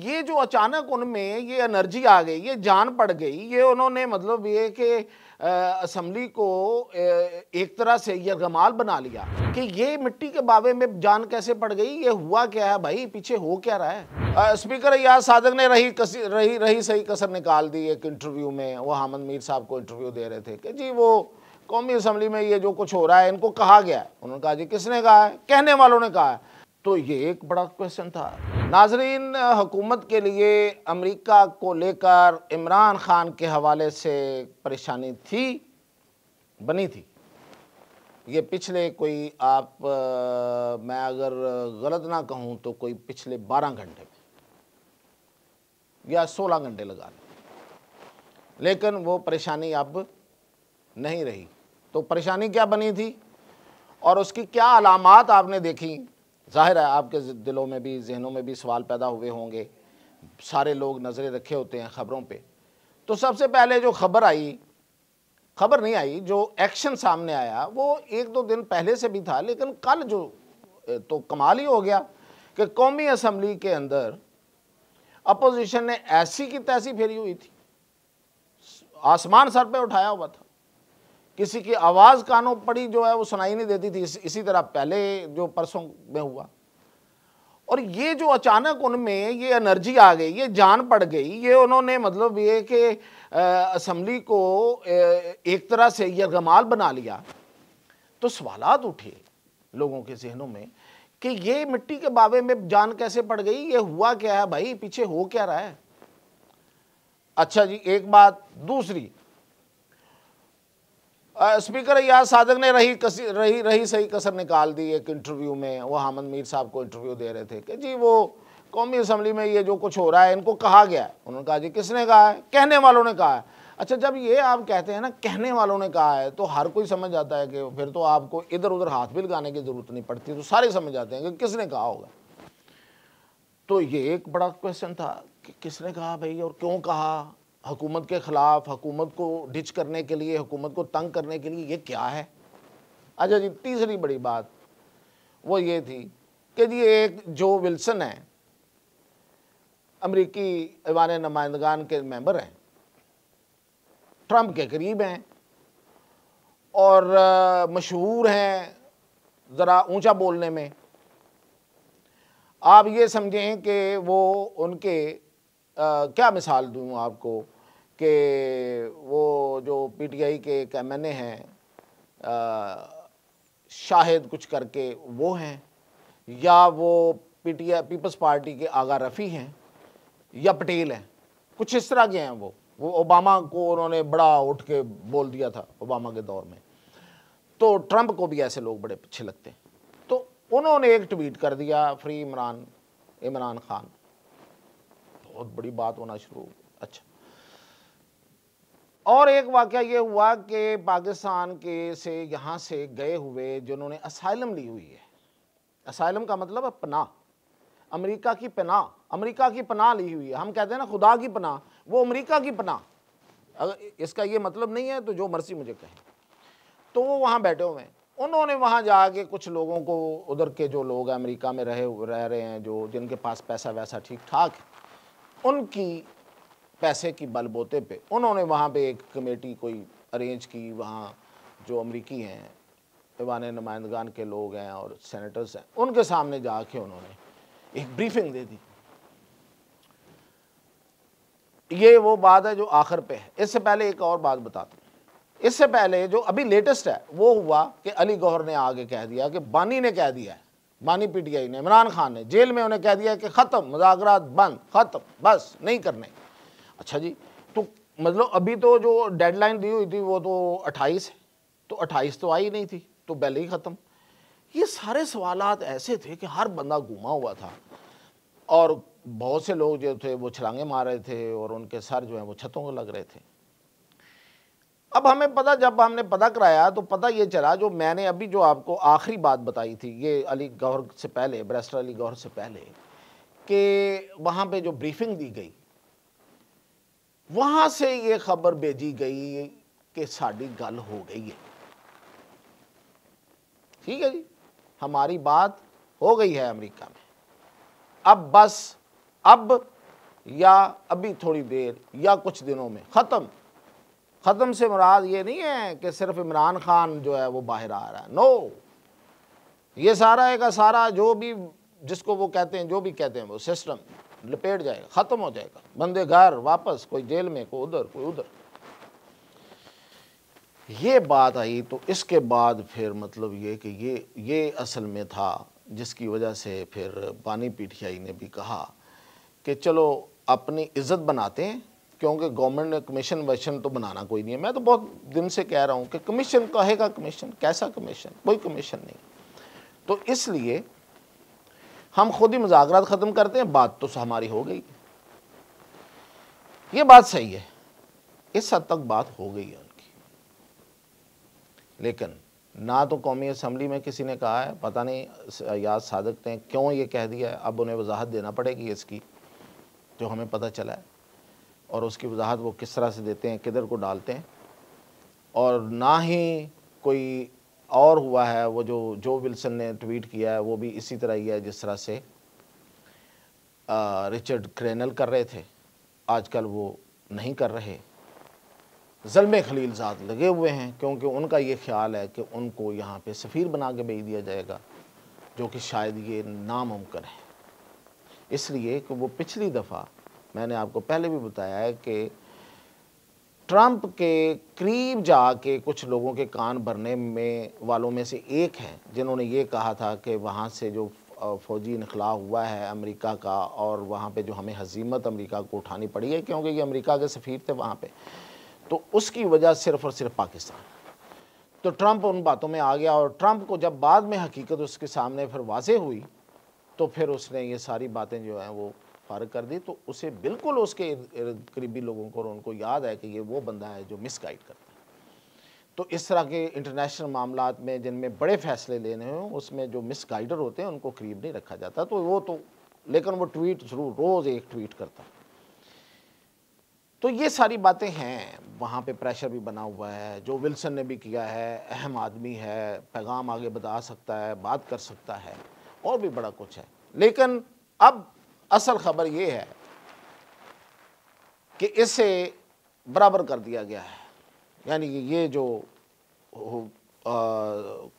ये जो अचानक उनमें ये एनर्जी आ गई, ये जान पड़ गई, ये उन्होंने मतलब ये कि असम्बली को एक तरह से यरगमाल बना लिया कि ये मिट्टी के बावे में जान कैसे पड़ गई, ये हुआ क्या है भाई, पीछे हो क्या रहा है। स्पीकर अय्याज सादक ने रही सही कसर निकाल दी एक इंटरव्यू में। वो हामिद मीर साहब को इंटरव्यू दे रहे थे कि जी वो कौमी असम्बली में ये जो कुछ हो रहा है इनको कहा गया है। उन्होंने कहा जी किसने कहा है, कहने वालों ने कहा है। तो ये एक बड़ा क्वेश्चन था। नाजरीन, हुकूमत के लिए अमेरिका को लेकर इमरान खान के हवाले से परेशानी थी, बनी थी। ये पिछले कोई मैं अगर गलत ना कहूँ तो कोई पिछले 12 घंटे में या 16 घंटे लगा लें, लेकिन वो परेशानी अब नहीं रही। तो परेशानी क्या बनी थी और उसकी क्या अलामात आपने देखी, जाहिर है आपके दिलों में भी जहनों में भी सवाल पैदा हुए होंगे। सारे लोग नज़रें रखे होते हैं ख़बरों पे। तो सबसे पहले जो खबर नहीं आई, जो एक्शन सामने आया वो 1-2 दिन पहले से भी था, लेकिन कल जो तो कमाल ही हो गया कि कौमी असम्बली के अंदर अपोजिशन ने ऐसी की तैसी फेरी हुई थी, आसमान सर पे उठाया हुआ था, किसी की आवाज़ कानों पड़ी जो है वो सुनाई नहीं देती थी। इसी तरह पहले जो परसों में हुआ। और ये जो अचानक उनमें ये एनर्जी आ गई, ये जान पड़ गई, ये उन्होंने मतलब ये कि असम्बली को एक तरह से यरगमाल बना लिया। तो सवालात उठे लोगों के जहनों में कि ये मिट्टी के बावे में जान कैसे पड़ गई, ये हुआ क्या है भाई, पीछे हो क्या रहा है। अच्छा जी, एक बात। दूसरी, स्पीकर अय्याज सादक ने रही सही कसर निकाल दी एक इंटरव्यू में। वो हामिद मीर साहब को इंटरव्यू दे रहे थे कि जी वो कौमी असम्बली में ये जो कुछ हो रहा है इनको कहा गया है। उन्होंने कहा जी किसने कहा है, कहने वालों ने कहा है। अच्छा, जब ये आप कहते हैं ना कहने वालों ने कहा है तो हर कोई समझ जाता है कि फिर तो आपको इधर उधर हाथ भी लगाने की ज़रूरत नहीं पड़ती, तो सारे समझ जाते हैं कि किसने कहा होगा। तो ये एक बड़ा क्वेश्चन था कि किसने कहा भाई और क्यों कहा। हुकूमत के ख़िलाफ़, हुकूमत को डिच करने के लिए, हुकूमत को तंग करने के लिए, ये क्या है। अच्छा जी, तीसरी बड़ी बात वो ये थी कि जी एक जो विल्सन है, अमरीकी ऐवान नुमाइंदगान के मेंबर हैं, ट्रंप के करीब हैं और मशहूर हैं ज़रा ऊंचा बोलने में। आप ये समझें कि वो उनके क्या मिसाल दूँ आपको कि वो जो पीटीआई के एक एमएनए हैं, शाहिद कुछ करके वो हैं, या वो पीपल्स पार्टी के आगा रफ़ी हैं, या पटेल हैं, कुछ इस तरह के हैं। वो ओबामा को उन्होंने बड़ा उठ के बोल दिया था ओबामा के दौर में। तो ट्रंप को भी ऐसे लोग बड़े अच्छे लगते हैं। तो उन्होंने एक ट्वीट कर दिया, फ्री इमरान खान। बहुत बड़ी बात होना शुरू हो गई। अच्छा, और एक वाक़या ये हुआ कि पाकिस्तान के से यहाँ से गए हुए जिन्होंने असाइलम ली हुई है, असाइलम का मतलब है पनाह, अमेरिका की पनाह ली हुई है। हम कहते हैं ना खुदा की पनाह, वो अमेरिका की पनाह। अगर इसका ये मतलब नहीं है तो जो मर्जी मुझे कहें। तो वो वहाँ बैठे हुए हैं। उन्होंने वहाँ जाके कुछ लोगों को, उधर के जो लोग अमेरिका में रह रहे हैं, जो जिनके पास पैसा वैसा ठीक ठाक है, उनकी पैसे की बलबूते पे उन्होंने वहाँ पे एक कमेटी कोई अरेंज की। वहाँ जो अमरीकी हैं, ऐवान नुमाइंदगान के लोग हैं और सेनेटर्स हैं, उनके सामने जाके उन्होंने एक ब्रीफिंग दे दी। ये वो बात है जो आखिर पे है। इससे पहले एक और बात बताता हूँ। इससे पहले जो अभी लेटेस्ट है वो हुआ कि अली गौहर ने आगे कह दिया कि बानी ने कह दिया है, बानी पीटीआई ने, इमरान खान ने जेल में उन्हें कह दिया कि ख़त्म, मुज़ाकरात बंद, ख़त्म, बस नहीं करने। अच्छा जी, तो मतलब अभी तो जो डेडलाइन दी हुई थी वो तो 28 है, तो 28 तो आई नहीं थी, तो पहले ही ख़त्म। ये सारे सवालात ऐसे थे कि हर बंदा घूमा हुआ था और बहुत से लोग जो थे वो छलांगे मार रहे थे और उनके सर जो है वो छतों को लग रहे थे। अब जब हमने पता कराया तो पता ये चला, जो मैंने अभी जो आपको आखिरी बात बताई थी, ये अली गौहर से पहले, बैरिस्टर अली गौहर से पहले, कि वहाँ पे जो ब्रीफिंग दी गई, वहाँ से ये खबर भेजी गई कि साड़ी गल हो गई है। ठीक है जी, हमारी बात हो गई है अमेरिका में। अब बस अब या अभी थोड़ी देर या कुछ दिनों में ख़त्म। ख़त्म से मुराद ये नहीं है कि सिर्फ इमरान खान जो है वो बाहर आ रहा है, नो, ये सारा एक सारा जो भी जिसको वो कहते हैं, जो भी कहते हैं, वो सिस्टम लपेट जाएगा, ख़त्म हो जाएगा, बंदे घर वापस, कोई जेल में, कोई उधर कोई उधर। ये बात आई तो इसके बाद फिर मतलब ये कि ये असल में था जिसकी वजह से फिर बानी पीटीआई ने भी कहा कि चलो अपनी इज़्ज़त बनाते हैं, क्योंकि गवर्नमेंट ने कमीशन वमीशन तो बनाना कोई नहीं है। मैं तो बहुत दिन से कह रहा हूँ कि कमीशन कहेगा, कमीशन कैसा कमीशन, कोई कमीशन नहीं। तो इसलिए हम खुद ही मुज़ाकरात ख़त्म करते हैं, बात तो हमारी हो गई, ये बात सही है, इस हद तक बात हो गई है उनकी। लेकिन ना तो कौमी असम्बली में किसी ने कहा है, पता नहीं याद सादक ने क्यों ये कह दिया है, अब उन्हें वजाहत देना पड़ेगी इसकी, जो हमें पता चला है, और उसकी वजाहत वो किस तरह से देते हैं, किधर को डालते हैं। और ना ही कोई और हुआ है, वो जो विल्सन ने ट्वीट किया है वो भी इसी तरह ही है जिस तरह से रिचर्ड क्रेनल कर रहे थे, आजकल वो नहीं कर रहे। ज़ल्मे खलीलज़ाद लगे हुए हैं, क्योंकि उनका ये ख्याल है कि उनको यहाँ पे सफ़ीर बना के भेज दिया जाएगा, जो कि शायद ये नामुमकिन है। इसलिए कि वो पिछली दफ़ा मैंने आपको पहले भी बताया है कि ट्रंप के करीब जाके कुछ लोगों के कान भरने में वालों में से एक हैं जिन्होंने ये कहा था कि वहाँ से जो फ़ौजी इनखला हुआ है अमेरिका का, और वहाँ पे जो हमें हज़ीमत अमेरिका को उठानी पड़ी है, क्योंकि ये अमेरिका के सफ़ीर थे वहाँ पे, तो उसकी वजह सिर्फ़ और सिर्फ पाकिस्तान। तो ट्रंप उन बातों में आ गया, और ट्रंप को जब बाद में हकीकत उसके सामने फिर वाज़ेह हुई, तो फिर उसने ये सारी बातें जो हैं वो फ़ारिग कर दी। तो उसे बिल्कुल उसके करीबी लोगों को और उनको याद है कि ये वो बंदा है जो मिसगाइड करता है। तो इस तरह के इंटरनेशनल मामलात में जिनमें बड़े फ़ैसले लेने हों, उसमें जो मिसगाइडर होते हैं उनको करीब नहीं रखा जाता। तो वो तो, लेकिन वो ट्वीट ज़रूर रोज़ एक ट्वीट करता है। तो ये सारी बातें हैं, वहाँ पे प्रेशर भी बना हुआ है, जो विल्सन ने भी किया है, अहम आदमी है, पैगाम आगे बता सकता है, बात कर सकता है, और भी बड़ा कुछ है। लेकिन अब असल खबर ये है कि इसे बराबर कर दिया गया है, यानी कि ये जो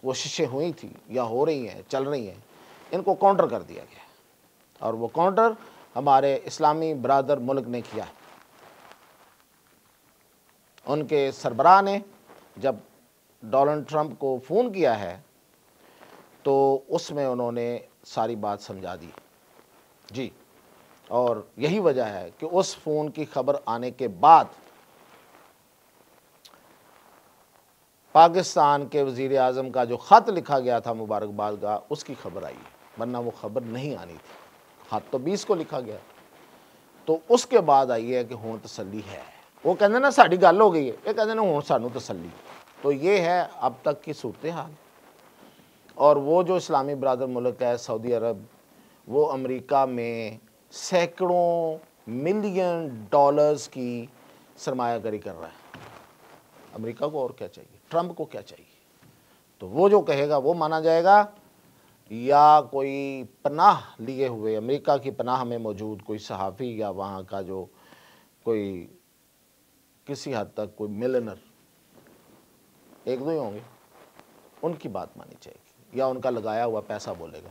कोशिशें हुई थी या हो रही हैं, चल रही हैं, इनको काउंटर कर दिया गया, और वो काउंटर हमारे इस्लामी बरादर मुल्क ने किया। उनके सरबराह ने जब डोनाल्ड ट्रंप को फ़ोन किया है तो उसमें उन्होंने सारी बात समझा दी जी, और यही वजह है कि उस फ़ोन की खबर आने के बाद पाकिस्तान के वज़ीर आज़म का जो ख़त लिखा गया था मुबारकबाद का, उसकी खबर आई, वरना वो खबर नहीं आनी थी। ख़त तो 20 को लिखा गया, तो उसके बाद आई है कि हुण तसल्ली है। वो कहते ना साड़ी गल हो गई है, ये कहते ना हुण सानू तसल्ली। तो ये है अब तक की सूरत हाल। और वो जो इस्लामी बरादर मुल्क है सऊदी अरब, वो अमेरिका में सैकड़ों मिलियन डॉलर्स की सरमायाकारी कर रहा है। अमेरिका को और क्या चाहिए, ट्रंप को क्या चाहिए? तो वो जो कहेगा वो माना जाएगा, या कोई पनाह लिए हुए अमेरिका की पनाह में मौजूद कोई सहाफ़ी या वहाँ का जो कोई किसी हद तक कोई मिलनर, एक दो ही होंगे, उनकी बात मानी जाएगी, या उनका लगाया हुआ पैसा बोलेगा।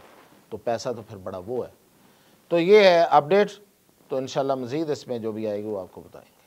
तो पैसा तो फिर बड़ा वो है। तो ये है अपडेट। तो इंशाल्लाह मज़ीद इसमें जो भी आएगी वो आपको बताएंगे।